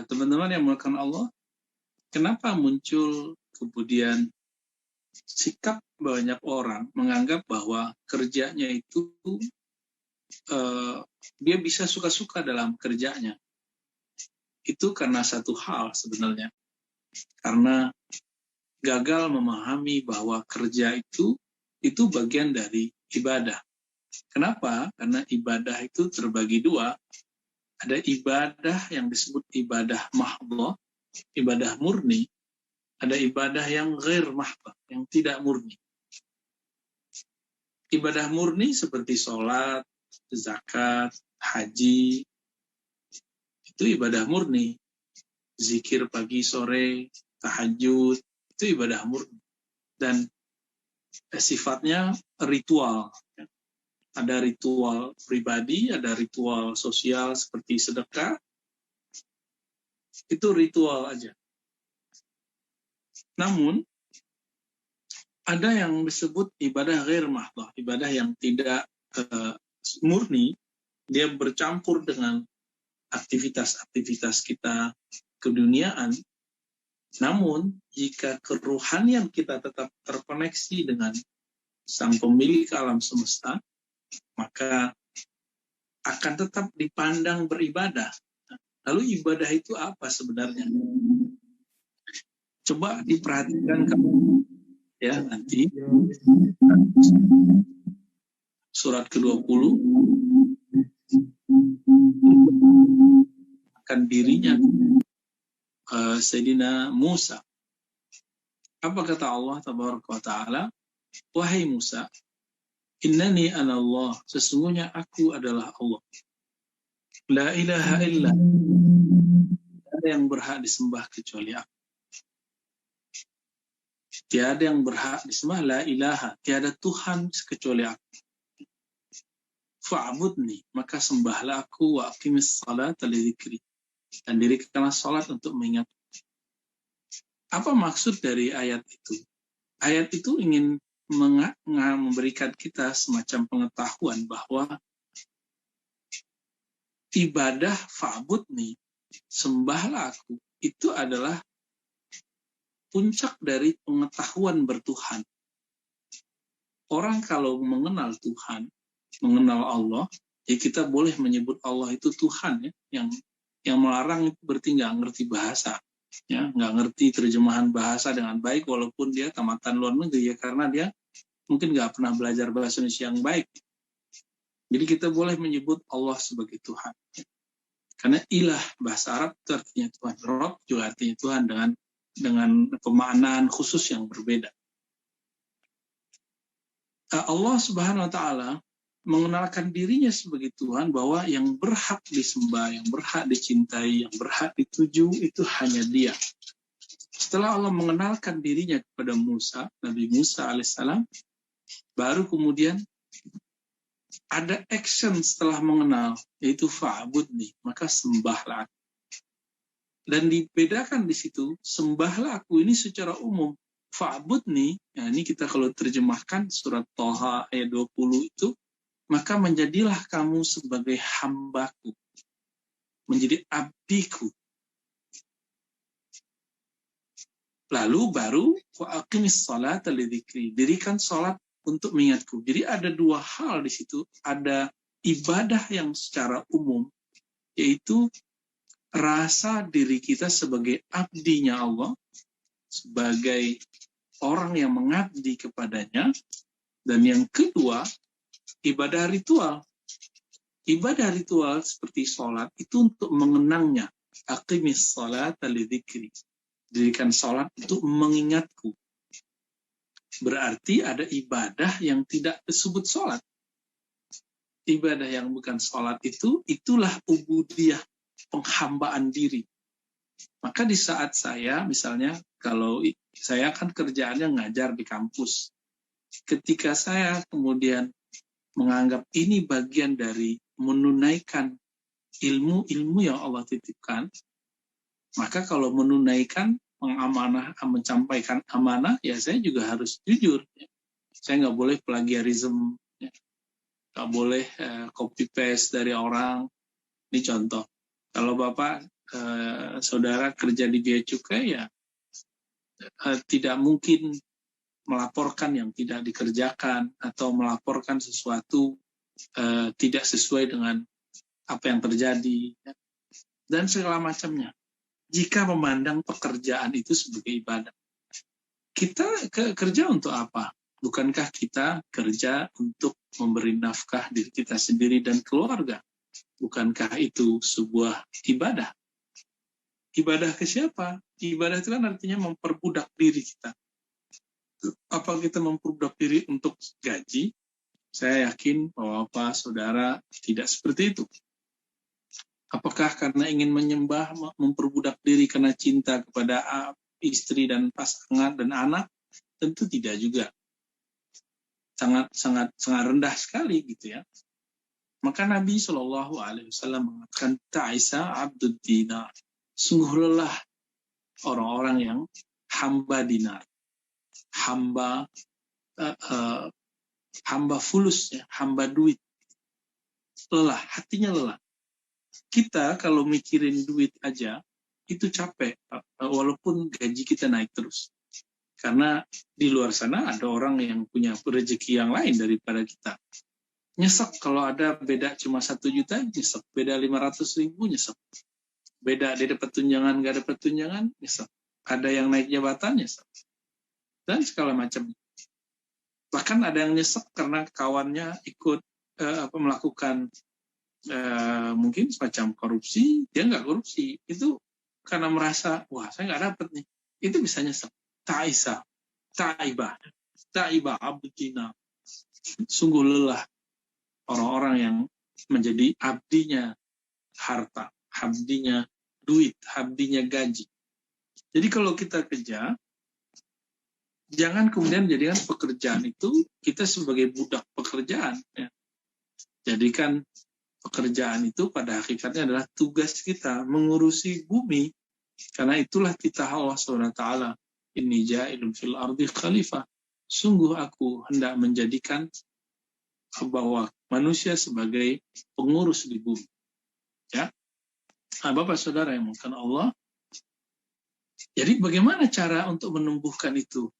teman-teman yang melakukan Allah, kenapa muncul kemudian sikap banyak orang menganggap bahwa kerjanya itu dia bisa suka-suka dalam kerjanya. Itu karena satu hal sebenarnya. Karena gagal memahami bahwa kerja itu bagian dari ibadah. Kenapa? Karena ibadah itu terbagi dua. Ada ibadah yang disebut ibadah mahdhah, ibadah murni. Ada ibadah yang ghair mahdhah, yang tidak murni. Ibadah murni seperti sholat, zakat, haji, itu ibadah murni. Zikir pagi, sore, tahajud, itu ibadah murni. Dan sifatnya ritual. Ada ritual pribadi, ada ritual sosial seperti sedekah. Itu ritual aja. Namun, ada yang disebut ibadah ghair mahdhah, ibadah yang tidak murni, dia bercampur dengan aktivitas-aktivitas kita keduniaan. Namun, jika keruhanian kita tetap terkoneksi dengan sang pemilik alam semesta, maka akan tetap dipandang beribadah. Lalu ibadah itu apa sebenarnya? Coba diperhatikan kamu ya nanti surat ke-20 akan dirinya Sayyidina Musa. Apa kata Allah tabaraka wa ta'ala? Wahai Musa, innani ana Allah, sesungguhnya aku adalah Allah. La ilaha illa, tidak ada yang berhak disembah kecuali aku. Tiada yang berhak disembah, la ilaha, tiada Tuhan kecuali aku. Fa'budni, maka sembahlah aku, wa aqimis salata li dzikri, dan dirikanlah salat untuk mengingat. Apa maksud dari ayat itu? Ayat itu ingin memberikan kita semacam pengetahuan bahwa ibadah fa'budni, sembahlah aku, itu adalah puncak dari pengetahuan bertuhan. Orang kalau mengenal Tuhan, mengenal Allah, ya kita boleh menyebut Allah itu Tuhan, ya. Yang melarang itu berarti nggak ngerti bahasa, ya, nggak ngerti terjemahan bahasa dengan baik, walaupun dia tamatan luar negeri, ya, karena dia mungkin nggak pernah belajar bahasa Indonesia yang baik. Jadi kita boleh menyebut Allah sebagai Tuhan, ya. Karena ilah bahasa Arab itu artinya Tuhan, Rob juga artinya Tuhan dengan pemaknaan khusus yang berbeda. Allah Subhanahu wa Ta'ala mengenalkan dirinya sebagai Tuhan, bahwa yang berhak disembah, yang berhak dicintai, yang berhak dituju itu hanya Dia. Setelah Allah mengenalkan dirinya kepada Musa, Nabi Musa alaihissalam, baru kemudian ada action setelah mengenal, yaitu fa'budni, maka sembahlah aku. Dan dibedakan di situ, sembahlah aku ini secara umum. Fa'budni, ya ini kita kalau terjemahkan surat Thaha ayat 20 itu, maka menjadilah kamu sebagai hambaku, menjadi abdiku. Lalu baru wa'aqimis salata li dzikri, dirikan salat untuk mengingatku. Jadi ada dua hal di situ, ada ibadah yang secara umum, yaitu rasa diri kita sebagai abdinya Allah, sebagai orang yang mengabdi kepadanya. Dan yang kedua, ibadah ritual. Ibadah ritual seperti sholat itu untuk mengenangnya. Aqimis salata li dzikri, dirikan sholat untuk mengingatku. Berarti ada ibadah yang tidak disebut sholat. Ibadah yang bukan sholat itu, itulah ubudiyah, penghambaan diri. Maka di saat saya, misalnya, kalau saya kan kerjaannya ngajar di kampus. Ketika saya kemudian menganggap ini bagian dari menunaikan ilmu-ilmu yang Allah titipkan, maka kalau menunaikan, mengamanah, mencampaikan amanah, ya saya juga harus jujur. Ya. Saya nggak boleh plagiarisme, ya. Nggak boleh copy paste dari orang. Ini contoh. Kalau Bapak saudara kerja di bea cukai, ya tidak mungkin melaporkan yang tidak dikerjakan atau melaporkan sesuatu tidak sesuai dengan apa yang terjadi, ya, dan segala macamnya. Jika memandang pekerjaan itu sebagai ibadah, kita kerja untuk apa? Bukankah kita kerja untuk memberi nafkah diri kita sendiri dan keluarga? Bukankah itu sebuah ibadah? Ibadah ke siapa? Ibadah itu kan artinya memperbudak diri kita. Apa kita memperbudak diri untuk gaji? Saya yakin bahwa Bapak, Saudara tidak seperti itu. Apakah karena ingin menyembah, memperbudak diri karena cinta kepada istri dan pasangan dan anak? Tentu tidak juga. Sangat rendah sekali gitu ya. Maka Nabi SAW mengatakan, ta'isa abdud dinar. Sungguh lelah orang-orang yang hamba dinar. Hamba fulus, ya, hamba duit. Lelah, hatinya lelah. Kita kalau mikirin duit aja, itu capek, walaupun gaji kita naik terus. Karena di luar sana ada orang yang punya rezeki yang lain daripada kita. Nyesek kalau ada beda cuma 1 juta, nyesek. Beda 500.000, nyesek. Beda dia dapat tunjangan, nggak dapat tunjangan, nyesek. Ada yang naik jabatan, nyesek. Dan segala macam. Bahkan ada yang nyesek karena kawannya ikut melakukan mungkin semacam korupsi, dia nggak korupsi, itu karena merasa, wah saya nggak dapat nih, itu bisa nyesek. Ta'ibah abdina. Sungguh lelah orang-orang yang menjadi abdinya harta, abdinya duit, abdinya gaji. Jadi kalau kita kerja, jangan kemudian jadikan pekerjaan itu kita sebagai budak pekerjaan, ya. Jadikan pekerjaan itu pada hakikatnya adalah tugas kita mengurusi bumi, karena itulah titah Allah SWT. Inni ja'ilun fil ardi khalifah. Sungguh aku hendak menjadikan bahwa manusia sebagai pengurus di bumi. Ya, Bapak Saudara yang dimuliakan Allah. Jadi bagaimana cara untuk menumbuhkan itu?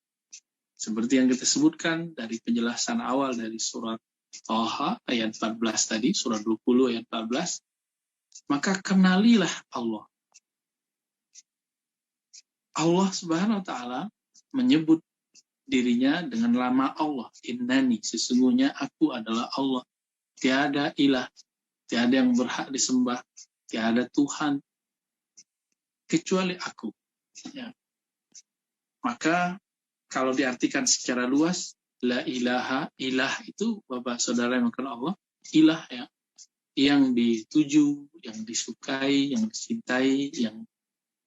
Seperti yang kita sebutkan dari penjelasan awal dari surat Thaha ayat 14 tadi, surat 20 ayat 14, maka kenalilah Allah. Allah Subhanahu wa taala menyebut dirinya dengan nama Allah, Innani, sesungguhnya aku adalah Allah. Tiada ilah, tiada yang berhak disembah, tiada Tuhan kecuali aku. Ya. Maka kalau diartikan secara luas, la ilaha, ilah itu Bapak Saudara yang makan Allah, ilah, ya, yang dituju, yang disukai, yang dicintai,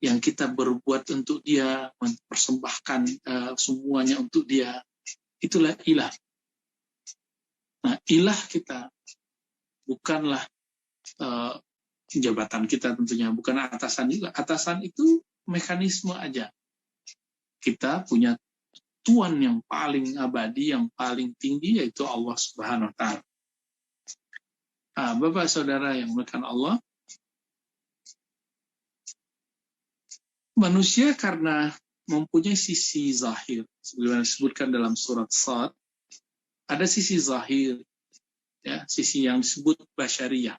yang kita berbuat untuk dia, mempersembahkan semuanya untuk dia, itulah ilah. Nah, ilah kita bukanlah jabatan kita tentunya, bukan atasan juga. Atasan itu mekanisme aja. Kita punya Tuhan yang paling abadi, yang paling tinggi, yaitu Allah Subhanahu wa Ta'ala. Bapak Saudara yang dimuliakan Allah, manusia karena mempunyai sisi zahir, sebagaimana disebutkan dalam surat Shad, ada sisi zahir, ya, sisi yang disebut basyariyah,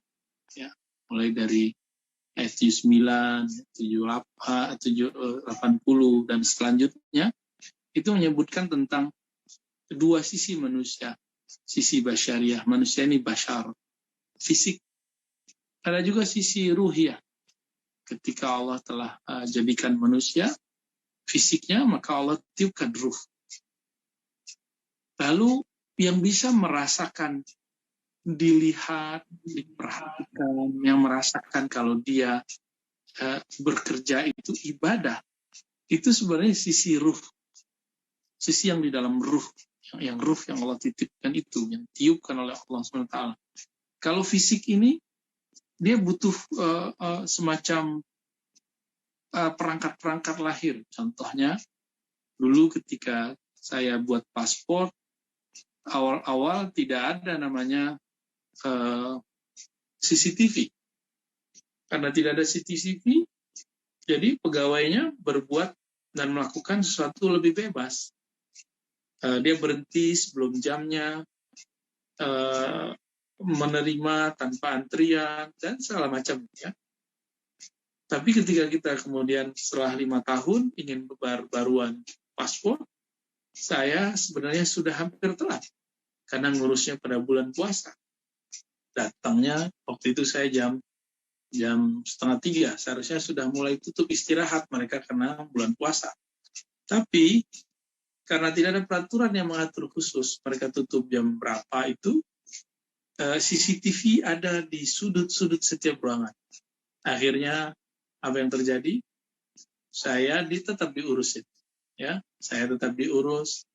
ya, mulai dari ayat 79, 80 dan selanjutnya, itu menyebutkan tentang kedua sisi manusia, sisi basyariyah, manusia ini basyar, fisik, ada juga sisi ruhiyah. Ketika Allah telah jadikan manusia fisiknya, maka Allah tiupkan ruh. Lalu yang bisa merasakan, dilihat, diperhatikan, yang merasakan kalau dia bekerja itu ibadah, itu sebenarnya sisi ruh, sisi yang di dalam ruh, yang ruh yang Allah titipkan itu, yang tiupkan oleh Allah SWT. Kalau fisik ini, dia butuh semacam perangkat-perangkat lahir. Contohnya, dulu ketika saya buat paspor, awal-awal tidak ada namanya CCTV. Karena tidak ada CCTV, Jadi pegawainya berbuat dan melakukan sesuatu lebih bebas. Dia berhenti sebelum jamnya, menerima tanpa antrian, dan segala macam. Ya. Tapi ketika kita kemudian setelah 5 tahun ingin baruan paspor, saya sebenarnya sudah hampir telat karena ngurusnya pada bulan puasa. Datangnya waktu itu saya jam 2:30, seharusnya sudah mulai tutup istirahat mereka karena bulan puasa. Tapi karena tidak ada peraturan yang mengatur khusus mereka tutup jam berapa itu, CCTV ada di sudut-sudut setiap ruangan. Akhirnya apa yang terjadi? Saya tetap diurusin, ya. Saya tetap diurus.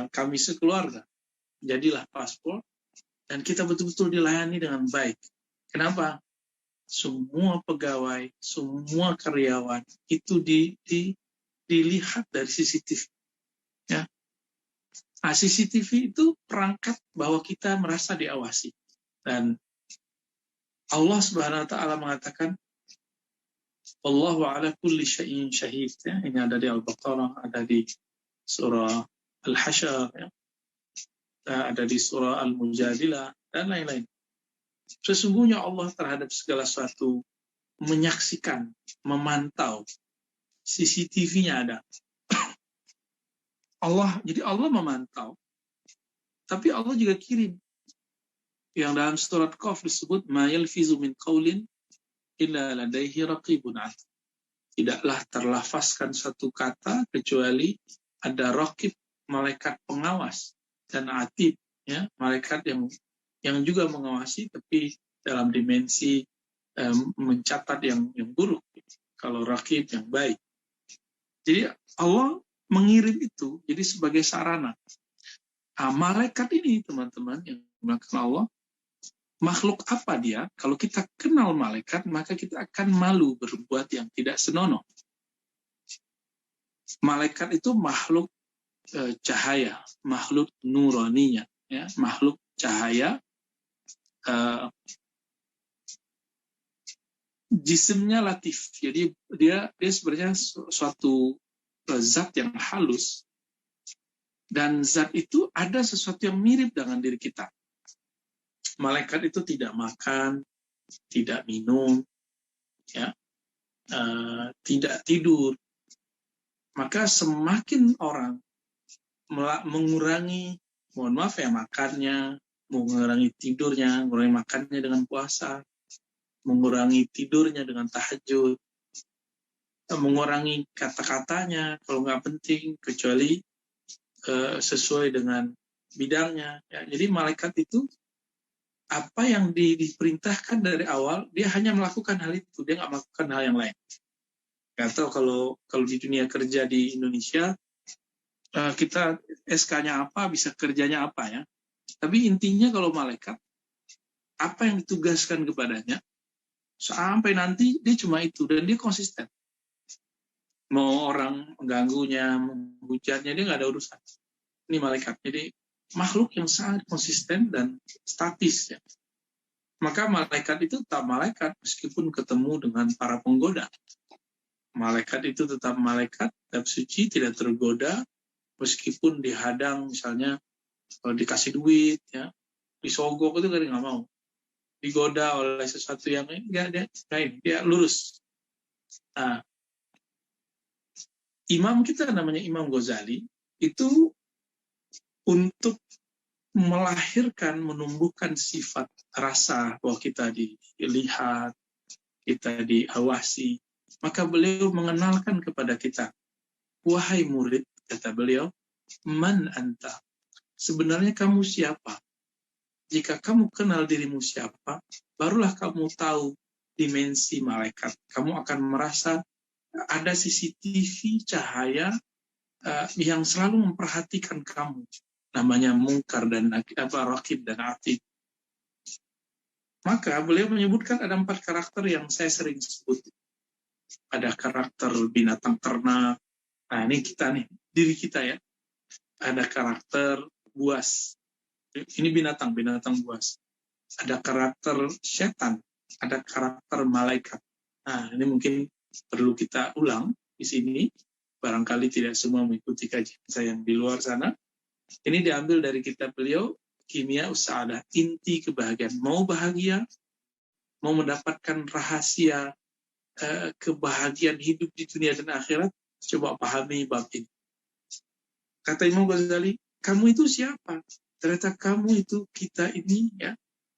Kami sekeluarga jadilah paspor dan kita betul-betul dilayani dengan baik. Kenapa? Semua pegawai, semua karyawan itu dilihat dari CCTV. Ya. Nah, CCTV itu perangkat bahwa kita merasa diawasi. Dan Allah Subhanahu wa taala mengatakan, Wallahu ala kulli syai'in syahid. Ya. Ini ada di Al-Baqarah, ada di surah Al-Hasyr, ya. Ada di surah Al-Mujadilah, dan lain-lain. Sesungguhnya Allah terhadap segala sesuatu menyaksikan, memantau. CCTV-nya ada. Jadi Allah memantau, tapi Allah juga kirim. Yang dalam surat Qaf disebut, ma yalfizu min qaulin illa ladaihi raqibun atid. Tidaklah terlafazkan satu kata kecuali ada raqib, malaikat pengawas, dan atid, ya, malaikat yang juga mengawasi, tapi dalam dimensi mencatat yang buruk. Kalau raqib yang baik. Jadi Allah mengirim itu jadi sebagai sarana. Nah, malaikat ini teman-teman yang dimaksud Allah, makhluk apa dia? Kalau kita kenal malaikat, maka kita akan malu berbuat yang tidak senonoh. Malaikat itu makhluk cahaya, makhluk nuraninya, ya, makhluk cahaya. Jisimnya latif, jadi dia sebenarnya suatu zat yang halus, dan zat itu ada sesuatu yang mirip dengan diri kita. Malaikat itu tidak makan, tidak minum, ya, tidak tidur. Maka semakin orang mengurangi, mohon maaf ya, makannya, mengurangi tidurnya, mengurangi makannya dengan puasa, mengurangi tidurnya dengan tahajud, mengurangi kata-katanya kalau nggak penting kecuali sesuai dengan bidangnya. Ya. Jadi malaikat itu apa yang diperintahkan dari awal, dia hanya melakukan hal itu, dia nggak melakukan hal yang lain. Nggak tahu kalau di dunia kerja di Indonesia, kita SK-nya apa, bisa kerjanya apa, ya. Tapi intinya kalau malaikat, apa yang ditugaskan kepadanya, sampai nanti dia cuma itu, dan dia konsisten. Mau orang mengganggunya, menghujatnya, dia nggak ada urusan. Ini malaikat. Jadi makhluk yang sangat konsisten dan statis, ya. Maka malaikat itu tetap malaikat meskipun ketemu dengan para penggoda. Malaikat itu tetap malaikat, tetap suci, tidak tergoda, meskipun dihadang, misalnya kalau dikasih duit, ya, disogok itu kan nggak mau. Digoda oleh sesuatu yang dia lurus. Nah, imam kita namanya Imam Ghazali, itu untuk melahirkan, menumbuhkan sifat rasa bahwa kita dilihat, kita diawasi, maka beliau mengenalkan kepada kita, wahai murid, kata beliau, man anta, sebenarnya kamu siapa? Jika kamu kenal dirimu siapa, barulah kamu tahu dimensi malaikat. Kamu akan merasa ada CCTV cahaya yang selalu memperhatikan kamu. Namanya mungkar dan raqib dan atid. Maka beliau menyebutkan ada 4 karakter yang saya sering sebut. Ada karakter binatang ternak. Nah, ini kita nih, diri kita, ya. Ada karakter buas. Ini binatang buas. Ada karakter setan, ada karakter malaikat. Nah, ini mungkin perlu kita ulang di sini. Barangkali tidak semua mengikuti kajian saya yang di luar sana. Ini diambil dari kitab beliau, Kimia Us-Sa'adah, inti kebahagiaan. Mau bahagia, mau mendapatkan rahasia kebahagiaan hidup di dunia dan akhirat, coba pahami bab ini. Kata Imam Ghazali, kamu itu siapa? Ternyata kamu itu, kita ini, ya,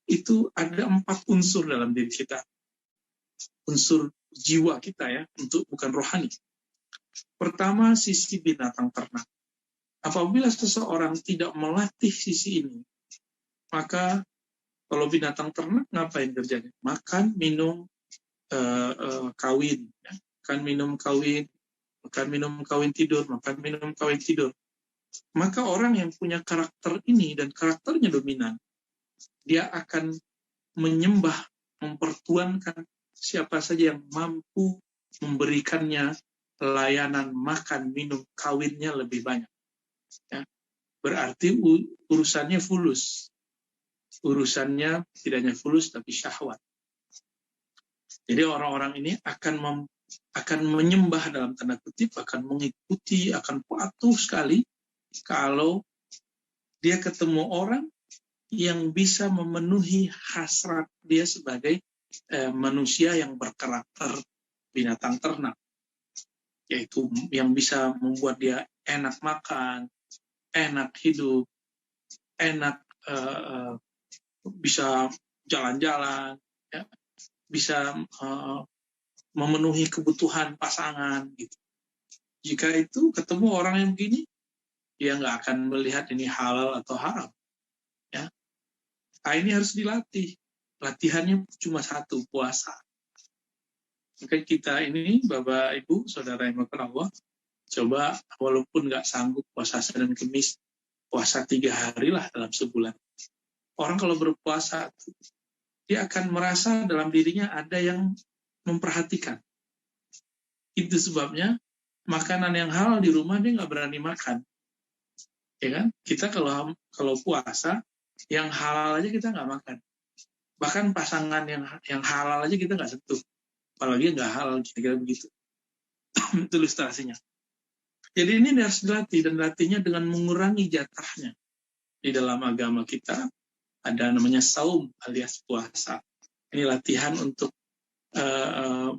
itu ada 4 unsur dalam diri kita. Unsur jiwa kita, ya, untuk bukan rohani. Pertama, sisi binatang ternak. Apabila seseorang tidak melatih sisi ini, maka kalau binatang ternak ngapain kerjanya? Makan, minum, kawin. Ya. Makan, minum, kawin. Makan, minum, kawin, tidur. Makan, minum, kawin, tidur. Maka orang yang punya karakter ini dan karakternya dominan, dia akan menyembah, mempertuankan siapa saja yang mampu memberikannya layanan makan, minum, kawinnya lebih banyak. Ya. Berarti urusannya fulus. Urusannya tidak hanya fulus, tapi syahwat. Jadi orang-orang ini akan menyembah dalam tanda kutip, akan mengikuti, akan patuh sekali kalau dia ketemu orang yang bisa memenuhi hasrat dia sebagai manusia yang berkarakter binatang ternak. Yaitu yang bisa membuat dia enak makan, enak hidup, enak bisa jalan-jalan, ya, bisa memenuhi kebutuhan pasangan. Gitu. Jika itu ketemu orang yang begini, dia nggak akan melihat ini halal atau haram. Ya. Nah, ini harus dilatih. Latihannya cuma satu, puasa. Maka kita ini, Bapak, Ibu, Saudara yang Allah, coba walaupun nggak sanggup puasa Senin Kemis, puasa 3 hari lah dalam sebulan. Orang kalau berpuasa, dia akan merasa dalam dirinya ada yang memperhatikan. Itu sebabnya makanan yang halal di rumah dia nggak berani makan. Ya kan? Kita kalau puasa, yang halal aja kita nggak makan. Bahkan pasangan yang halal aja kita nggak sentuh. Apalagi nggak halal, kira-kira begitu. Itu ilustrasinya. Jadi ini harus dilatih, dan latihnya dengan mengurangi jatahnya. Di dalam agama kita ada namanya saum alias puasa. Ini latihan untuk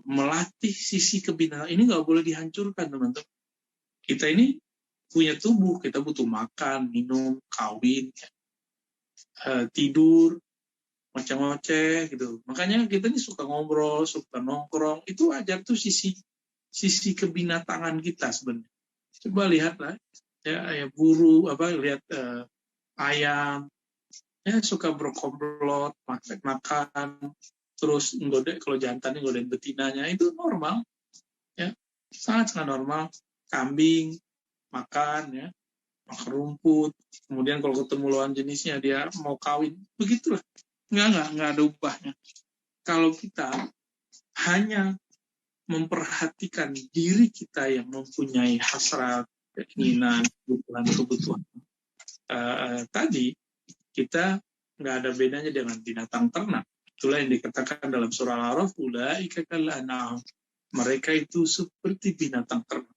melatih sisi kebinatang. Ini nggak boleh dihancurkan, teman-teman. Kita ini punya tubuh, kita butuh makan, minum, kawin, tidur, ngoceh-ngoceh gitu. Makanya kita ini suka ngobrol, suka nongkrong. Itu wajar tuh sisi kebinatangan kita sebenarnya. Coba lihatlah, ya buru, lihat ayam, ya suka berkomplot, makan, terus nggodek, kalau jantan ngodein betinanya, itu normal, ya sangat normal. Kambing makan, ya makan rumput, kemudian kalau ketemu lawan jenisnya dia mau kawin, begitulah. Nggak ada ubahnya. Kalau kita hanya memperhatikan diri kita yang mempunyai hasrat, keinginan, kebutuhan tadi, kita nggak ada bedanya dengan binatang ternak. Itulah yang dikatakan dalam surah Al-A'raf, ulaika kal-an'am. Mereka itu seperti binatang ternak.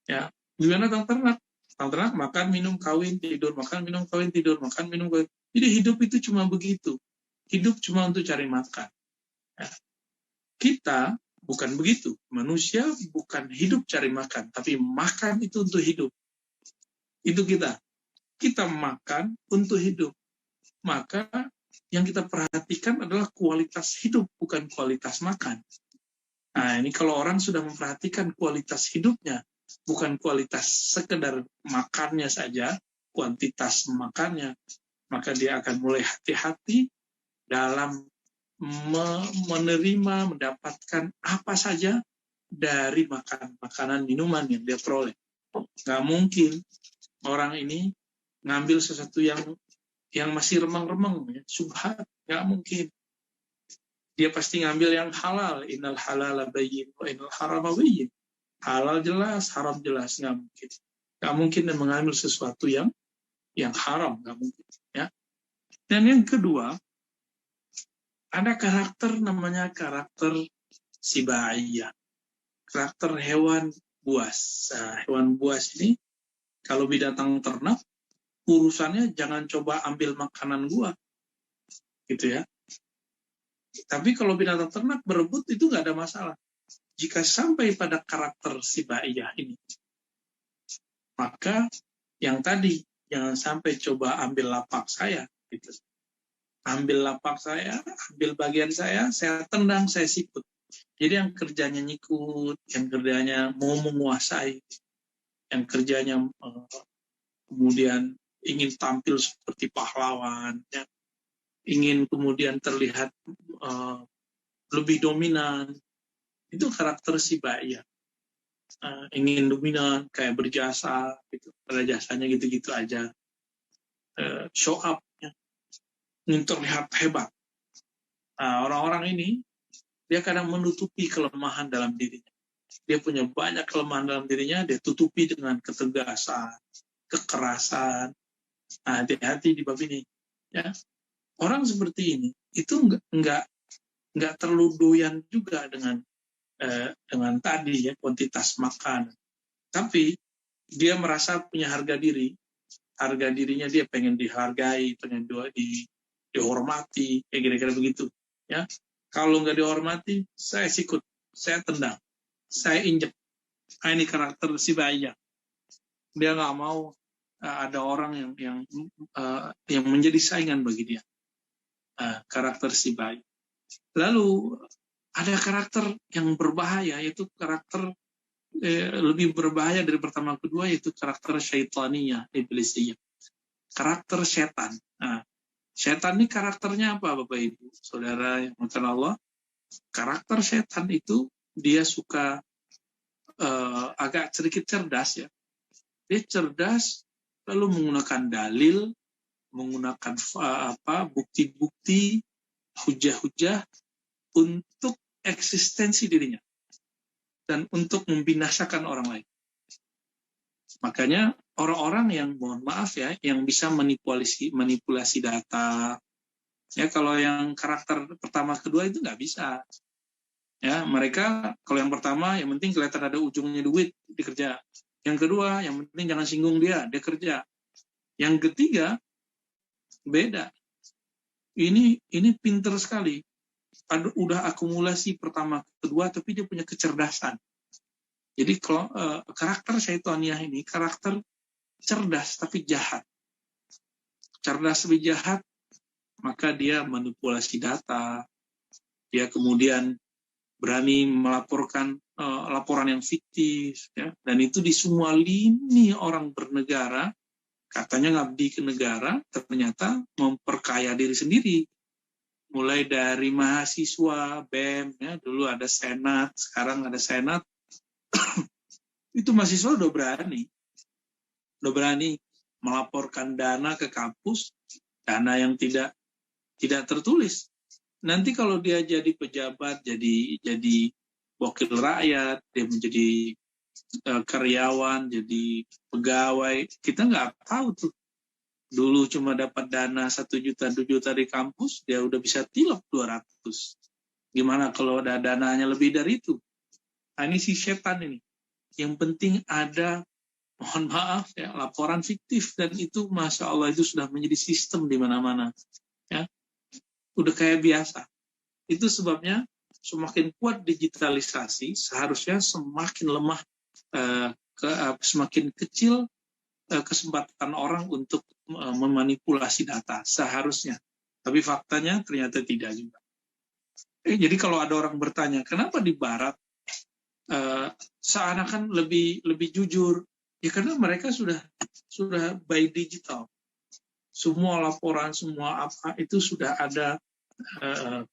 Ya, binatang ternak. Binatang ternak makan, minum, kawin, tidur, makan, minum, kawin, tidur, makan, minum, kawin. Jadi hidup itu cuma begitu. Hidup cuma untuk cari makan. Ya. Kita bukan begitu. Manusia bukan hidup cari makan, tapi makan itu untuk hidup. Itu kita. Kita makan untuk hidup. Maka yang kita perhatikan adalah kualitas hidup, bukan kualitas makan. Nah, ini kalau orang sudah memperhatikan kualitas hidupnya, bukan kualitas sekedar makannya saja, kuantitas makannya, maka dia akan mulai hati-hati dalam menerima, mendapatkan apa saja dari makanan, minuman yang dia peroleh. Nggak mungkin orang ini ngambil sesuatu yang masih remang-remang, ya, syubhat, nggak mungkin. Dia pasti ngambil yang halal. Innal halala bayyin wa innal harama bayyin. Halal jelas, haram jelas, nggak mungkin. Nggak mungkin dia mengambil sesuatu yang haram, nggak mungkin. Ya. Dan yang kedua, ada karakter namanya karakter sibaiyah, karakter hewan buas. Nah, hewan buas ini kalau binatang ternak, urusannya jangan coba ambil makanan gua, gitu ya. Tapi kalau binatang ternak berebut itu nggak ada masalah. Jika sampai pada karakter sibaiyah ini, maka yang tadi jangan sampai coba ambil lapak saya, gitu. Ambil lapak saya, ambil bagian saya tendang, saya sikut. Jadi yang kerjanya nyikut, yang kerjanya mau menguasai, yang kerjanya kemudian ingin tampil seperti pahlawan, ya, ingin kemudian terlihat lebih dominan, itu karakter sibaiyah. Ingin dominan, kayak berjasa, gitu. Pada jasanya gitu-gitu aja. Show up, ya. Ingin terlihat hebat. Orang-orang ini, dia kadang menutupi kelemahan dalam dirinya. Dia punya banyak kelemahan dalam dirinya, dia tutupi dengan ketegasan, kekerasan. Hati-hati di bab ini. Ya. Orang seperti ini, itu nggak terlalu doyan juga dengan tadi ya, kuantitas makan. Tapi dia merasa punya harga dirinya dia pengen dihargai, pengen dihormati, kayak kira-kira begitu. Ya, kalau nggak dihormati, saya sikut, saya tendang, saya injek. Ini karakter sibaiyah. Dia nggak mau ada orang yang menjadi saingan bagi dia. Karakter sibaiyah. Lalu ada karakter yang berbahaya, yaitu karakter lebih berbahaya dari pertama kedua, yaitu karakter syaitaniyah, iblisiyah. Karakter setan. Setan ini karakternya apa, Bapak Ibu, Saudara yang dimuliakan Allah? Karakter setan itu dia suka agak sedikit cerdas, ya. Dia cerdas, lalu menggunakan dalil, menggunakan bukti-bukti, hujah-hujah untuk eksistensi dirinya dan untuk membinasakan orang lain. Makanya orang-orang yang, mohon maaf ya, yang bisa manipulasi data, ya, kalau yang karakter pertama kedua itu nggak bisa. Ya, mereka kalau yang pertama yang penting kelihatan ada ujungnya duit, dikerja. Yang kedua yang penting jangan singgung dia kerja. Yang ketiga beda. Ini pinter sekali. Udah akumulasi pertama kedua, tapi dia punya kecerdasan. Jadi karakter syaitaniyah ini karakter cerdas tapi jahat. Cerdas tapi jahat, maka dia manipulasi data. Dia kemudian berani melaporkan laporan yang fiktif, ya. Dan itu di semua lini orang bernegara, katanya ngabdi ke negara, ternyata memperkaya diri sendiri. Mulai dari mahasiswa, BEM, ya, dulu ada Senat, sekarang ada Senat. Itu mahasiswa udah berani melaporkan dana ke kampus, dana yang tidak tertulis. Nanti kalau dia jadi pejabat, jadi wakil rakyat, dia menjadi karyawan, jadi pegawai, kita nggak tahu tuh. Dulu cuma dapat dana 1 juta, 2 juta di kampus, dia udah bisa tilep 200. Gimana kalau ada dananya lebih dari itu? Ini si setan ini. Yang penting ada, mohon maaf ya, laporan fiktif, dan itu Masya Allah itu sudah menjadi sistem di mana-mana. Ya. Udah kayak biasa. Itu sebabnya semakin kuat digitalisasi, seharusnya semakin lemah, semakin kecil kesempatan orang untuk memanipulasi data, seharusnya. Tapi faktanya ternyata tidak juga. Jadi kalau ada orang bertanya, kenapa di Barat seakan-akan lebih jujur? Ya karena mereka sudah by digital. Semua laporan, semua apa itu sudah ada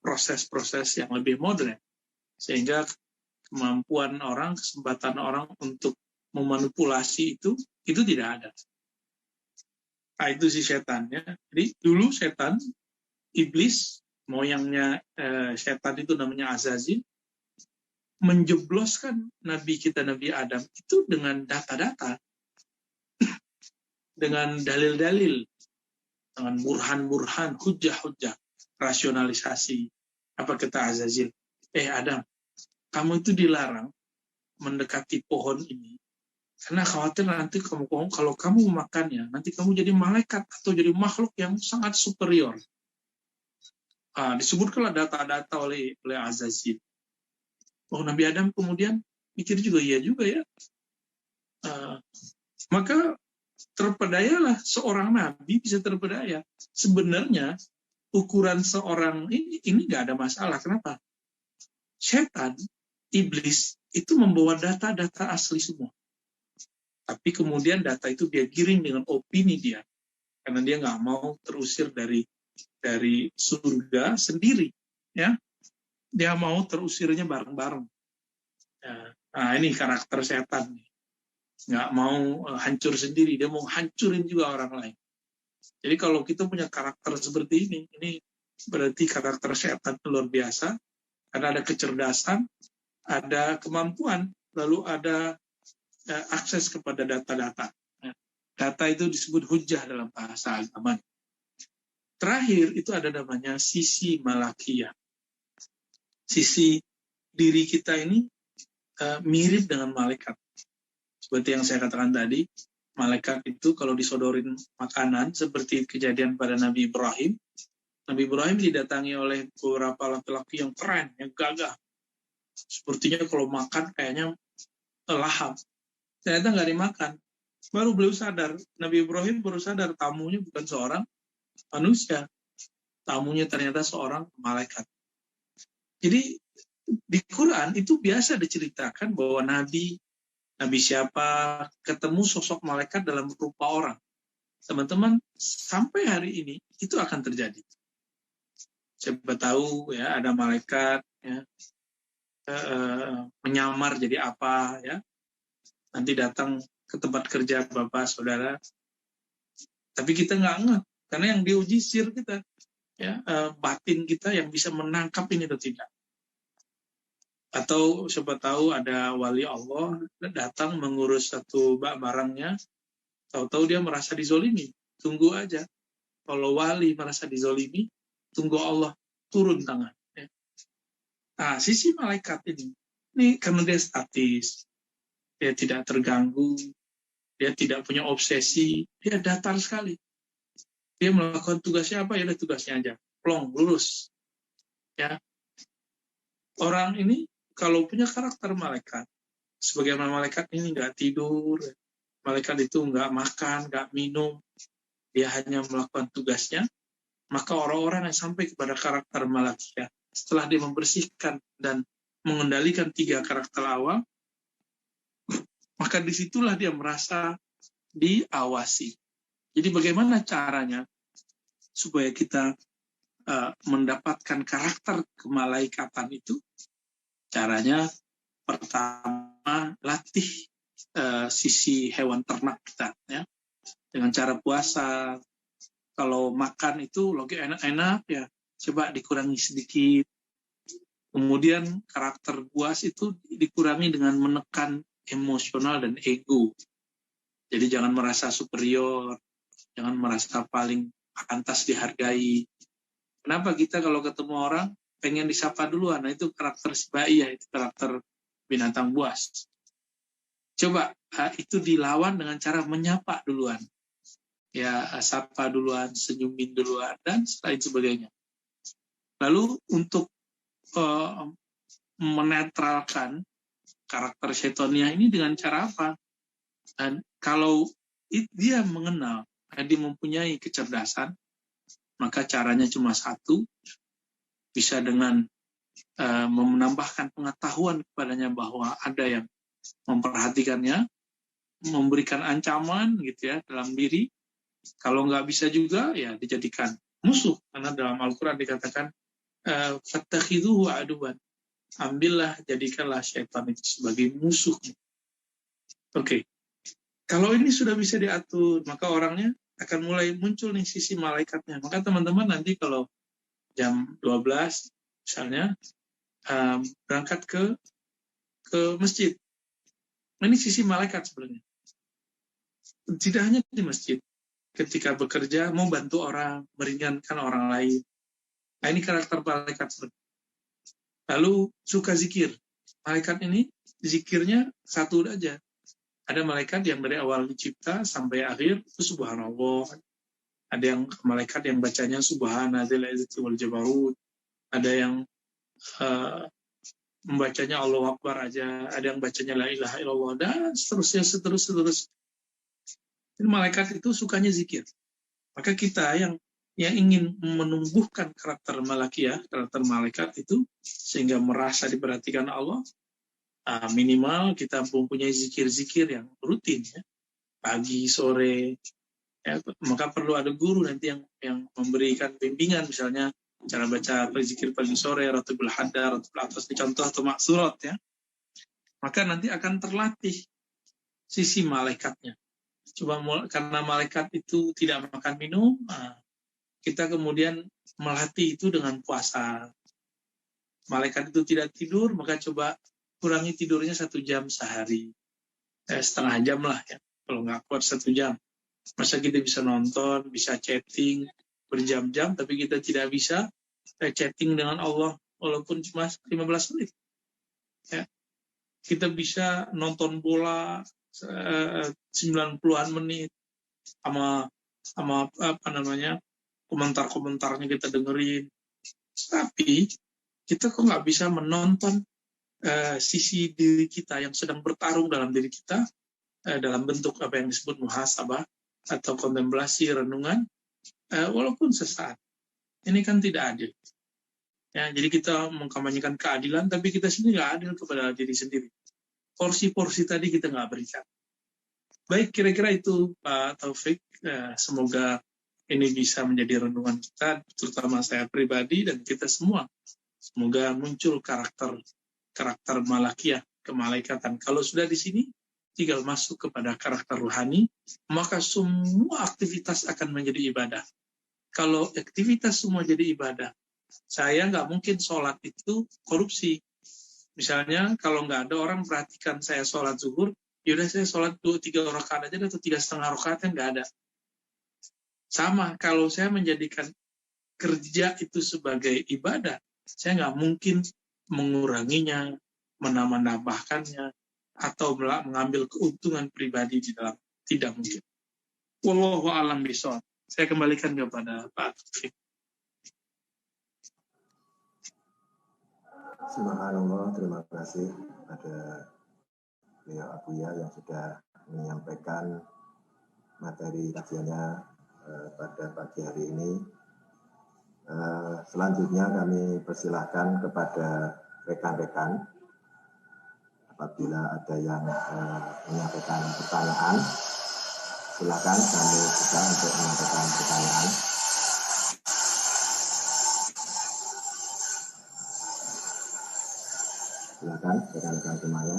proses-proses yang lebih modern, sehingga kemampuan orang, kesempatan orang untuk memanipulasi itu tidak ada. Itu si setan, ya. Jadi dulu setan, iblis, moyangnya setan itu namanya Azazil, menjebloskan Nabi kita, Nabi Adam, itu dengan data-data, dengan dalil-dalil, dengan burhan-burhan, hujah-hujah, rasionalisasi. Apa kata Azazil? Adam, kamu itu dilarang mendekati pohon ini, karena khawatir nanti kalau kamu memakannya, nanti kamu jadi malaikat atau jadi makhluk yang sangat superior. Disebutkanlah data-data oleh Azazil. Oh, Nabi Adam kemudian mikir juga, iya juga ya. Maka terpedayalah seorang nabi bisa terpedaya. Sebenarnya ukuran seorang ini nggak ada masalah. Kenapa? Setan, iblis itu membawa data-data asli semua. Tapi kemudian data itu dia giring dengan opini dia, karena dia nggak mau terusir dari surga sendiri, ya. Dia mau terusirnya bareng-bareng. Ya. Nah, ini karakter setan. Nggak mau hancur sendiri, dia mau hancurin juga orang lain. Jadi kalau kita punya karakter seperti ini berarti karakter setan luar biasa, karena ada kecerdasan, ada kemampuan, lalu ada akses kepada data-data. Data itu disebut hujjah dalam bahasa agama. Terakhir itu ada namanya sisi malakiyah. Sisi diri kita ini mirip dengan malaikat. Seperti yang saya katakan tadi, malaikat itu kalau disodorin makanan, seperti kejadian pada Nabi Ibrahim. Nabi Ibrahim didatangi oleh beberapa laki-laki yang keren, yang gagah. Sepertinya kalau makan kayaknya lahap. Ternyata nggak dimakan. Baru beliau sadar, Nabi Ibrahim baru sadar tamunya bukan seorang manusia. Tamunya ternyata seorang malaikat. Jadi di Quran itu biasa diceritakan bahwa Nabi siapa ketemu sosok malaikat dalam rupa orang. Teman-teman, sampai hari ini itu akan terjadi. Siapa tahu ya ada malaikat ya, menyamar jadi apa ya. Nanti datang ke tempat kerja Bapak, Saudara. Tapi kita nggak ngeh, karena yang diuji sir kita, ya, batin kita yang bisa menangkap ini atau tidak. Atau siapa tahu ada wali Allah datang mengurus satu barangnya, tahu-tahu dia merasa dizolimi. Tunggu aja. Kalau wali merasa dizolimi, tunggu Allah turun tangan. Ya. Nah, sisi malaikat ini karena dia statis, dia tidak terganggu, dia tidak punya obsesi, dia datar sekali. Dia melakukan tugasnya apa, ya udah tugasnya aja. Plong, lurus. Ya. Orang ini kalau punya karakter malaikat, sebagaimana malaikat ini nggak tidur, malaikat itu nggak makan, nggak minum, dia hanya melakukan tugasnya, maka orang-orang yang sampai kepada karakter malaikat, setelah dia membersihkan dan mengendalikan 3 karakter awal, maka disitulah dia merasa diawasi. Jadi bagaimana caranya supaya kita mendapatkan karakter kemalaikatan itu? Caranya pertama latih sisi hewan ternak kita, ya, dengan cara puasa. Kalau makan itu lagi enak-enak ya, coba dikurangi sedikit. Kemudian karakter buas itu dikurangi dengan menekan emosional dan ego. Jadi jangan merasa superior, jangan merasa paling pantas dihargai. Kenapa kita kalau ketemu orang pengen disapa duluan? Nah, itu karakter sibaiyah, itu karakter binatang buas. Coba itu dilawan dengan cara menyapa duluan. Ya, sapa duluan, senyumin duluan, dan lain sebagainya. Lalu untuk menetralkan karakter syaitoniyah ini dengan cara apa? Dan kalau dia mengenal, dia mempunyai kecerdasan, maka caranya cuma satu, bisa dengan menambahkan pengetahuan kepadanya bahwa ada yang memperhatikannya, memberikan ancaman gitu ya dalam diri. Kalau nggak bisa juga ya dijadikan musuh, karena dalam Al-Quran dikatakan fattakhidhuhu aduwan, ambillah, jadikanlah syaitan itu sebagai musuh. Oke. Kalau ini sudah bisa diatur, maka orangnya akan mulai muncul nih sisi malaikatnya. Maka teman-teman nanti kalau jam 12 misalnya berangkat ke masjid. Ini sisi malaikat sebenarnya. Tidak hanya di masjid. Ketika bekerja mau bantu orang, meringankan orang lain. Nah, ini karakter malaikat sebenarnya. Lalu suka zikir. Malaikat ini zikirnya satu aja. Ada malaikat yang dari awal dicipta sampai akhir itu subhanallah. Ada yang malaikat yang bacanya subhanadzil izzati wal jabarut. Ada yang membacanya Allahu Akbar aja. Ada yang bacanya la ilaha illallah dan seterusnya. Jadi malaikat itu sukanya zikir. Maka kita yang ingin menumbuhkan karakter malakiyah, karakter malaikat itu sehingga merasa diperhatikan Allah, minimal kita mempunyai zikir-zikir yang rutin ya, pagi sore ya, maka perlu ada guru nanti yang memberikan bimbingan, misalnya cara baca berzikir pagi sore, ratibul hadar, ratibul atas dicontoh atau maksurat ya, maka nanti akan terlatih sisi malaikatnya. Coba karena malaikat itu tidak makan minum, kita kemudian melatih itu dengan puasa. Malaikat itu tidak tidur, maka coba kurangi tidurnya 1 jam sehari. Setengah jam lah ya, kalau nggak kuat 1 jam. Masa kita bisa nonton, bisa chatting berjam-jam, tapi kita tidak bisa chatting dengan Allah walaupun cuma 15 menit. Ya. Kita bisa nonton bola 90-an menit sama komentar-komentarnya kita dengerin. Tapi kita kok nggak bisa menonton sisi diri kita yang sedang bertarung dalam diri kita dalam bentuk apa yang disebut muhasabah atau kontemplasi renungan, walaupun sesaat. Ini kan tidak adil. Ya, jadi kita mengkampanyekan keadilan, tapi kita sendiri nggak adil kepada diri sendiri. Porsi-porsi tadi kita nggak berikan. Baik, kira-kira itu Pak Taufik. Semoga ini bisa menjadi renungan kita, terutama saya pribadi dan kita semua. Semoga muncul karakter malakiyah, kemalaikatan. Kalau sudah di sini, tinggal masuk kepada karakter rohani, maka semua aktivitas akan menjadi ibadah. Kalau aktivitas semua jadi ibadah, saya nggak mungkin sholat itu korupsi. Misalnya kalau nggak ada orang perhatikan saya sholat zuhur, yaudah saya sholat 2-3 rakaat aja atau 3,5 rakaat, kan nggak ada. Sama, kalau saya menjadikan kerja itu sebagai ibadah, saya nggak mungkin menguranginya, menambah-nambahkannya, atau mengambil keuntungan pribadi di dalam. Tidak mungkin. Wallahu a'lam bishawab. Saya kembalikan kepada Pak Taufik. Subhanallah, terima kasih pada beliau Abuya yang sudah menyampaikan materi kajiannya pada pagi hari ini. Selanjutnya kami persilahkan kepada rekan-rekan apabila ada yang menyampaikan pertanyaan, silakan kami buka untuk menyampaikan pertanyaan. Silakan rekan-rekan semuanya.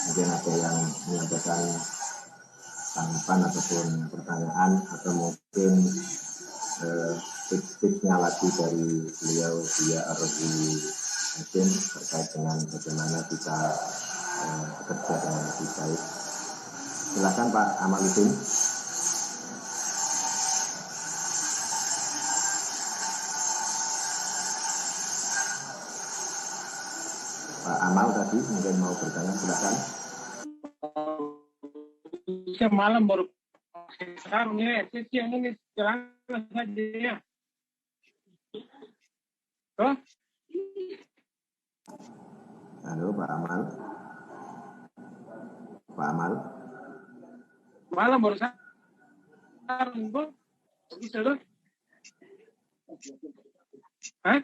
Mungkin ada yang menyampaikan tanggapan ataupun pertanyaan, atau mungkin tips-tipsnya lagi dari beliau Buya Ar-Razi Hasyim terkait dengan bagaimana kita bekerja dengan lebih baik. Silakan Pak Amaluddin. Pak Amal tadi mungkin mau bertanya, silakan. Malam baru sekarang ini, siang ini jalan saja ya. Oh? Halo Pak Amal. Pak Amal. Malam baru sekarang, Bu. Bisa loh. Hah?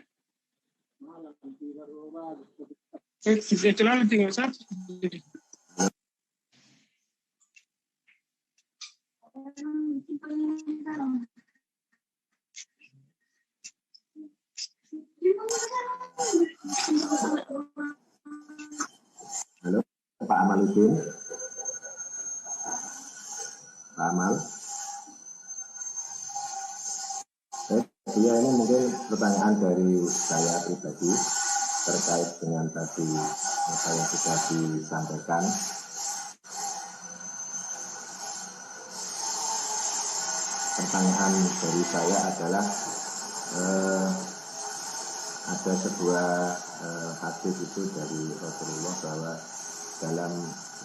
Jalan tinggal satu. Halo Pak Amaluddin. Pak Amal. Dia ini mungkin pertanyaan dari saya pribadi terkait dengan tadi apa yang sudah disampaikan. pertanyaan dari saya adalah ada sebuah hadis itu dari Rasulullah bahwa dalam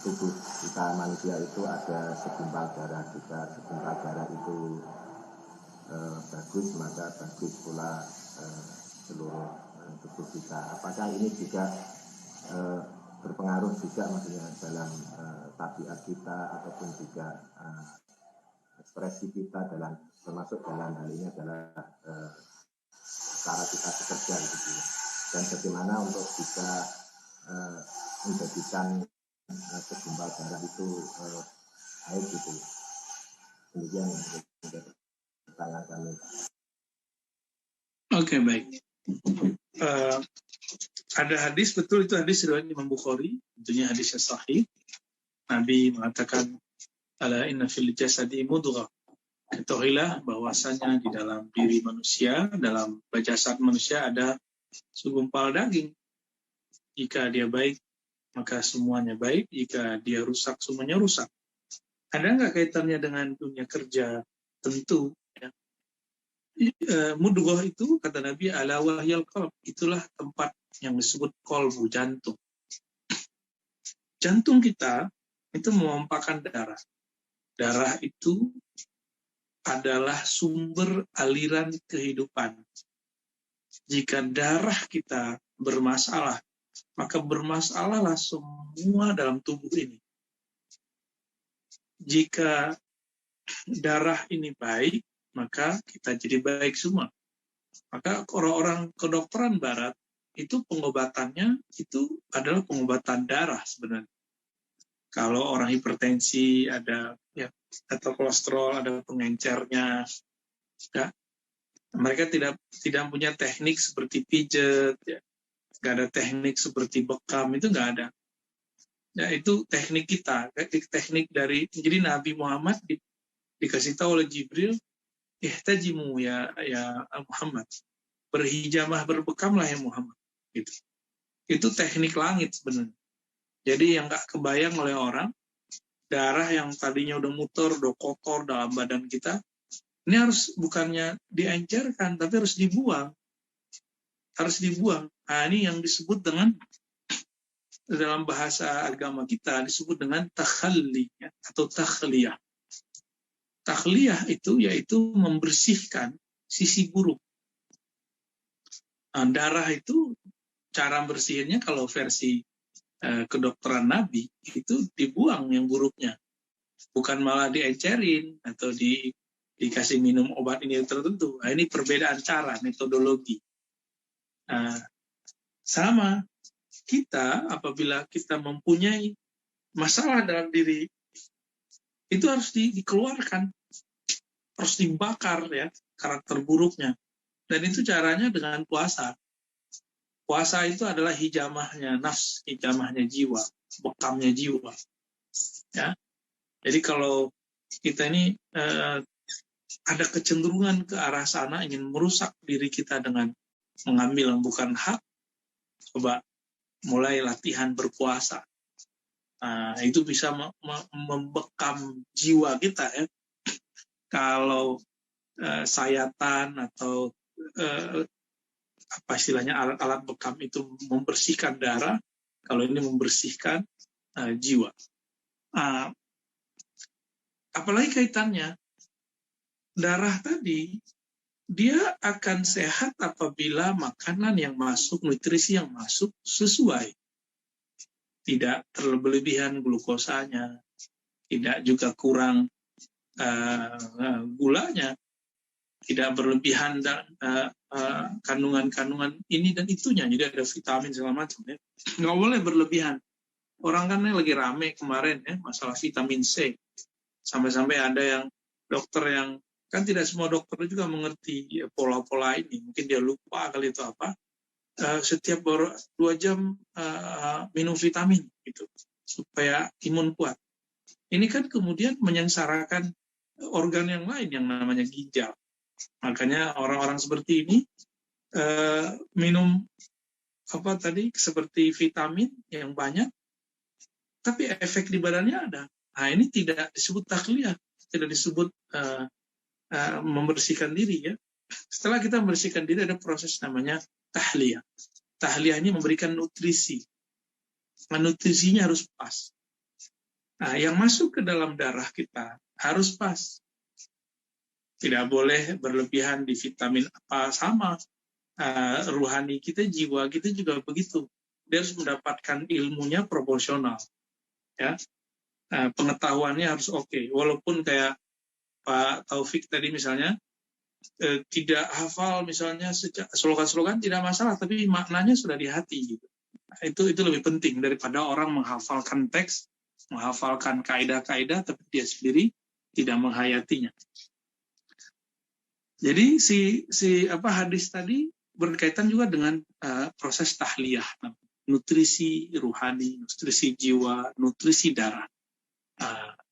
tubuh kita manusia itu ada segumpal darah. Jika segumpal darah itu bagus, maka bagus pula seluruh tubuh kita. Apakah ini juga berpengaruh juga maksudnya dalam tabiat kita ataupun juga ekspresi kita dalam, termasuk dalam hal ini adalah cara kita bekerja gitu, dan bagaimana untuk bisa menjadikan segumpal darah itu baik gitu. Demikian pertanyaan kami. Oke, baik. Ada hadis, betul itu hadis riwayat Imam Bukhari, tentunya hadis yang sahih. Nabi mengatakan, ala inna fil jasadi mudghah. Ketahuilah bahwasanya di dalam diri manusia, dalam jasad manusia ada segumpal daging. Jika dia baik, maka semuanya baik. Jika dia rusak, semuanya rusak. Ada nggak kaitannya dengan dunia kerja? Tentu. Ya. Mudghah itu, kata Nabi, ala wahyal qalb. Itulah tempat yang disebut kolbu, jantung. Jantung kita itu memompakan darah. Darah itu adalah sumber aliran kehidupan. Jika darah kita bermasalah, maka bermasalahlah semua dalam tubuh ini. Jika darah ini baik, maka kita jadi baik semua. Maka orang-orang kedokteran barat, itu pengobatannya itu adalah pengobatan darah sebenarnya. Kalau orang hipertensi ada ya, atau kolesterol ada pengencernya, ya. Mereka tidak punya teknik seperti pijet, ya. Nggak ada teknik seperti bekam, itu nggak ada. Ya, itu teknik kita, teknik dari, jadi Nabi Muhammad dikasih tahu oleh Jibril, ihtajimu ya Muhammad, berhijamah, berbekamlah ya Muhammad. Gitu. Itu teknik langit sebenarnya. Jadi yang nggak kebayang oleh orang, darah yang tadinya udah muter, udah kotor dalam badan kita, ini harus bukannya diencerkan, tapi harus dibuang. Harus dibuang. Nah, ini yang disebut dengan, dalam bahasa agama kita, disebut dengan takhalli ya, atau takhliyah. Takhliyah itu yaitu membersihkan sisi buruk. Nah, darah itu, cara bersihinnya kalau versi kedokteran Nabi itu dibuang yang buruknya, bukan malah diencerin atau dikasih minum obat ini tertentu. Nah, ini perbedaan cara, metodologi. Nah, sama kita apabila kita mempunyai masalah dalam diri, itu harus dikeluarkan, harus dibakar ya karakter buruknya. Dan itu caranya dengan puasa. Puasa itu adalah hijamahnya nafs, hijamahnya jiwa, bekamnya jiwa. Ya. Jadi kalau kita ini ada kecenderungan ke arah sana, ingin merusak diri kita dengan mengambil yang bukan hak, coba mulai latihan berpuasa. Nah, itu bisa membekam jiwa kita ya. Kalau sayatan atau apa istilahnya alat-alat bekam itu membersihkan darah, kalau ini membersihkan jiwa. Apalagi kaitannya darah tadi, dia akan sehat apabila makanan yang masuk, nutrisi yang masuk sesuai, tidak terlebihan glukosanya, tidak juga kurang gulanya, tidak berlebihan kandungan-kandungan ini dan itunya, jadi ada vitamin segala macam ya. Nggak boleh berlebihan. Orang kan lagi rame kemarin ya masalah vitamin C, sampai-sampai ada yang dokter yang, kan tidak semua dokter juga mengerti ya, pola-pola ini, mungkin dia lupa kali itu apa, setiap 2 jam minum vitamin gitu supaya imun kuat. Ini kan kemudian menyengsarakan organ yang lain yang namanya ginjal. Makanya orang-orang seperti ini minum apa tadi seperti vitamin yang banyak, tapi efek di badannya ada. Nah, ini tidak disebut takhliyah, tidak disebut membersihkan diri ya. Setelah kita membersihkan diri ada proses namanya tahliyah. Tahliyah ini memberikan nutrisi. Nah, nutrisinya harus pas. Nah, yang masuk ke dalam darah kita harus pas. Tidak boleh berlebihan di vitamin apa, sama ruhani kita, jiwa kita juga begitu. Dia harus mendapatkan ilmunya proporsional. Ya, pengetahuannya harus oke. Walaupun kayak Pak Taufik tadi misalnya tidak hafal misalnya slogan-slogan tidak masalah, tapi maknanya sudah di hati gitu. Nah, itu lebih penting daripada orang menghafalkan teks, menghafalkan kaidah-kaidah, tapi dia sendiri tidak menghayatinya. Jadi hadis tadi berkaitan juga dengan proses tahliyah, nutrisi ruhani, nutrisi jiwa, nutrisi darah.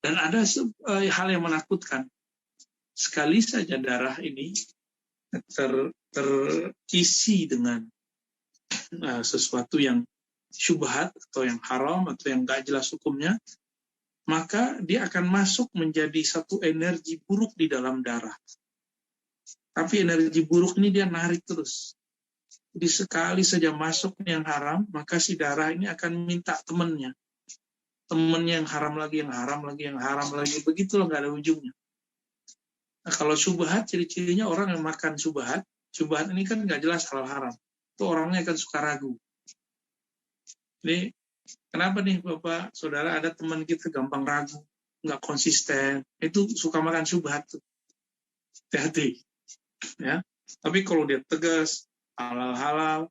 Dan ada hal yang menakutkan. Sekali saja darah ini terisi dengan sesuatu yang syubhat atau yang haram atau yang nggak jelas hukumnya, maka dia akan masuk menjadi satu energi buruk di dalam darah. Tapi energi buruk ini dia narik terus. Jadi sekali saja masuk yang haram, maka si darah ini akan minta temannya. Temannya yang haram lagi, yang haram lagi, yang haram lagi. Begitulah, nggak ada ujungnya. Nah, kalau syubhat, ciri-cirinya orang yang makan syubhat ini kan nggak jelas halal haram. Itu orangnya akan suka ragu. Jadi, kenapa nih Bapak, Saudara, ada teman kita gampang ragu, nggak konsisten, itu suka makan syubhat tuh. Hati-hati. Ya. Tapi kalau dia tegas, halal-halal,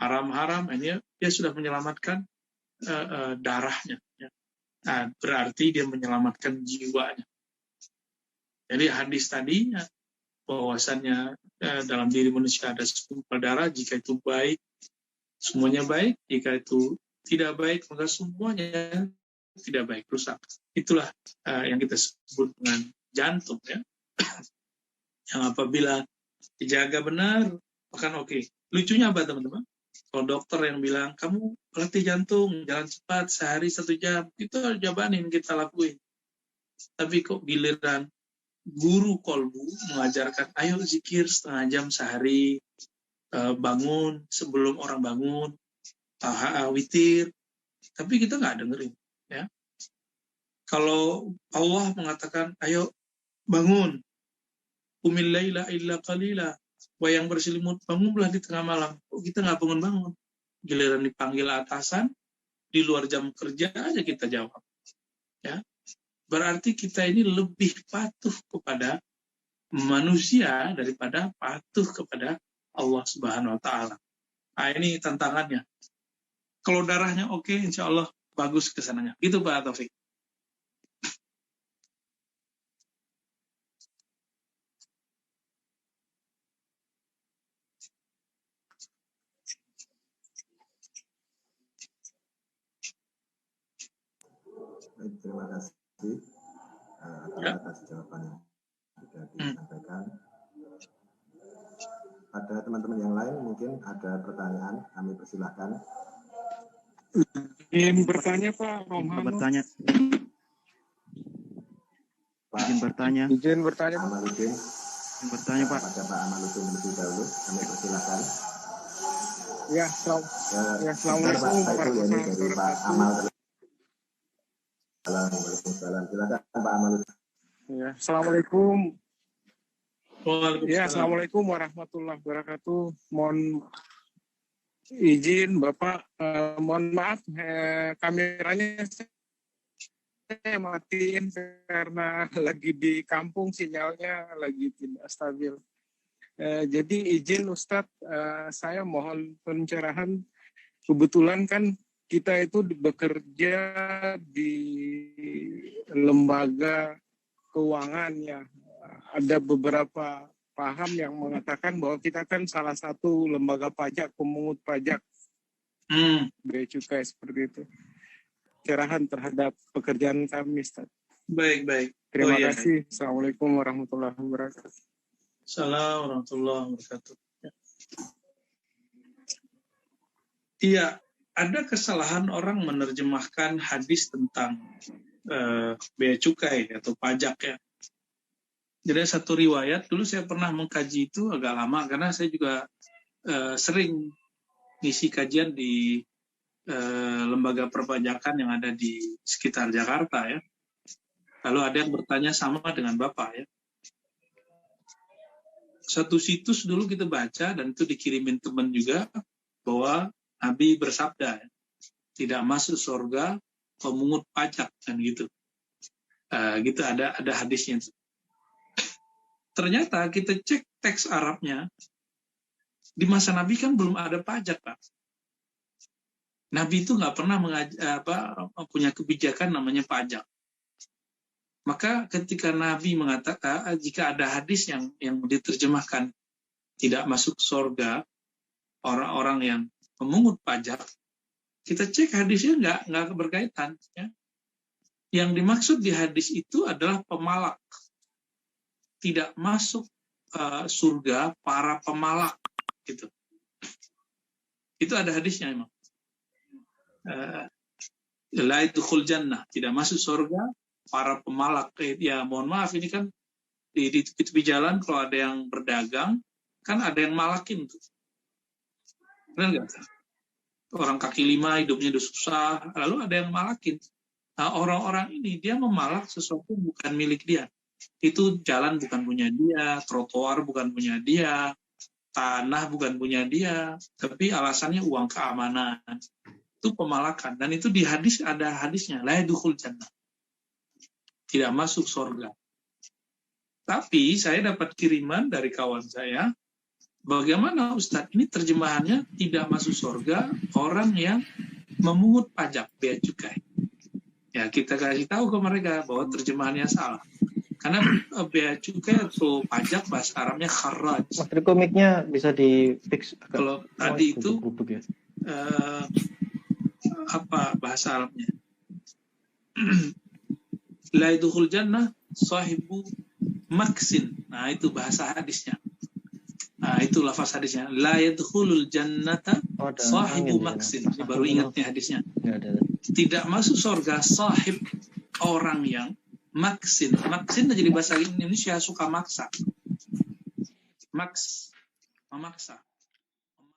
haram-haram, ini dia sudah menyelamatkan darahnya. Ya. Nah, berarti dia menyelamatkan jiwanya. Jadi hadis tadi bahwasannya dalam diri manusia ada segumpal darah, jika itu baik, semuanya baik, jika itu tidak baik, maka semuanya tidak baik, rusak. Itulah yang kita sebut dengan jantung, ya. Yang apabila dijaga benar, akan oke. Lucunya apa, teman-teman? Kalau dokter yang bilang, kamu latih jantung, jalan cepat, sehari 1 jam, itu jabanin kita lakuin. Tapi kok giliran guru kolbu mengajarkan, ayo zikir 1/2 jam sehari, bangun sebelum orang bangun, witir, tapi kita nggak dengerin. Ya. Kalau Allah mengatakan, ayo bangun, qumil laila illa qalila, wayang berselimut, bangunlah di tengah malam. Kok kita nggak bangun-bangun? Giliran dipanggil atasan, di luar jam kerja aja kita jawab. Ya. Berarti kita ini lebih patuh kepada manusia daripada patuh kepada Allah Subhanahu wa Ta'ala. Nah, ini tantangannya. Kalau darahnya oke, insya Allah bagus kesananya. Gitu Pak Taufik. Terima kasih atas jawaban yang sudah disampaikan. Ada teman-teman yang lain mungkin ada pertanyaan, kami persilahkan. Ingin bertanya Pak Romano. Bertanya. Pak, Izin bertanya. Izin bertanya Pak. Amaluddin. Izin bertanya Pak. Pada Pak Amaluddin lebih dahulu, kami persilahkan. Ya, assalamualaikum warahmatullahi wabarakatuh. Dari Pak Amal. Waalaikumsalam. Silakan Pak Amaluddin. Ya, assalamualaikum. Waalaikumsalam. Ya, assalamualaikum warahmatullahi wabarakatuh. Mohon izin Bapak, mohon maaf kameranya saya matiin karena lagi di kampung, sinyalnya lagi tidak stabil. Jadi izin Ustadz, saya mohon pencerahan. Kebetulan kan kita itu bekerja di lembaga keuangan ya. Ada beberapa paham yang mengatakan bahwa kita kan salah satu lembaga pajak, pemungut pajak, bea cukai seperti itu. Cerahan terhadap pekerjaan kami, Ustaz. Baik. Terima kasih. Assalamualaikum warahmatullahi wabarakatuh. Assalamualaikum warahmatullahi wabarakatuh. Iya, ada kesalahan orang menerjemahkan hadis tentang bea cukai atau pajak ya. Jadi satu riwayat, dulu saya pernah mengkaji itu agak lama, karena saya juga sering ngisi kajian di lembaga perpajakan yang ada di sekitar Jakarta ya. Lalu ada yang bertanya sama dengan Bapak ya. Satu situs dulu kita baca, dan itu dikirimin teman juga, bahwa Nabi bersabda, tidak masuk surga pemungut pajak, kan gitu. Gitu ada hadisnya. Ternyata kita cek teks Arabnya, di masa Nabi kan belum ada pajak, Pak. Nabi itu nggak pernah punya kebijakan namanya pajak. Maka ketika Nabi mengatakan, jika ada hadis yang diterjemahkan tidak masuk surga orang-orang yang memungut pajak, kita cek hadisnya nggak berkaitan. Ya. Yang dimaksud di hadis itu adalah pemalak. Tidak masuk surga para pemalak. Gitu. Itu ada hadisnya emang. La yadkhul jannah, tidak masuk surga para pemalak. Ya mohon maaf, ini kan di tepi jalan kalau ada yang berdagang, kan ada yang malakin tuh. Benar nggak? Orang kaki lima hidupnya udah susah, lalu ada yang malakin. Nah, orang-orang ini dia memalak sesuatu bukan milik dia. Itu jalan bukan punya dia, trotoar bukan punya dia, tanah bukan punya dia, tapi alasannya uang keamanan. Itu pemalakan, dan itu di hadis ada hadisnya, la yadkhul jannah, tidak masuk surga. Tapi saya dapat kiriman dari kawan saya, bagaimana Ustadz, ini terjemahannya tidak masuk surga orang yang memungut pajak bea cukai. Ya, kita kasih tahu ke mereka bahwa terjemahannya salah. Karena bea cukai atau pajak bahasa Arabnya kharaj. Materi komiknya bisa di fix. Kalau tadi itu ya. Apa bahasa Arabnya? La yadkhul jannah sahibu maksin. Nah, itu bahasa hadisnya. Nah, itu lafaz hadisnya. La yadkhulul jannata sahibu maksin. Ini baru ingat nih hadisnya. Tidak masuk surga sahib, orang yang maksin. Maksin jadi bahasa Indonesia suka maksa. Memaksa.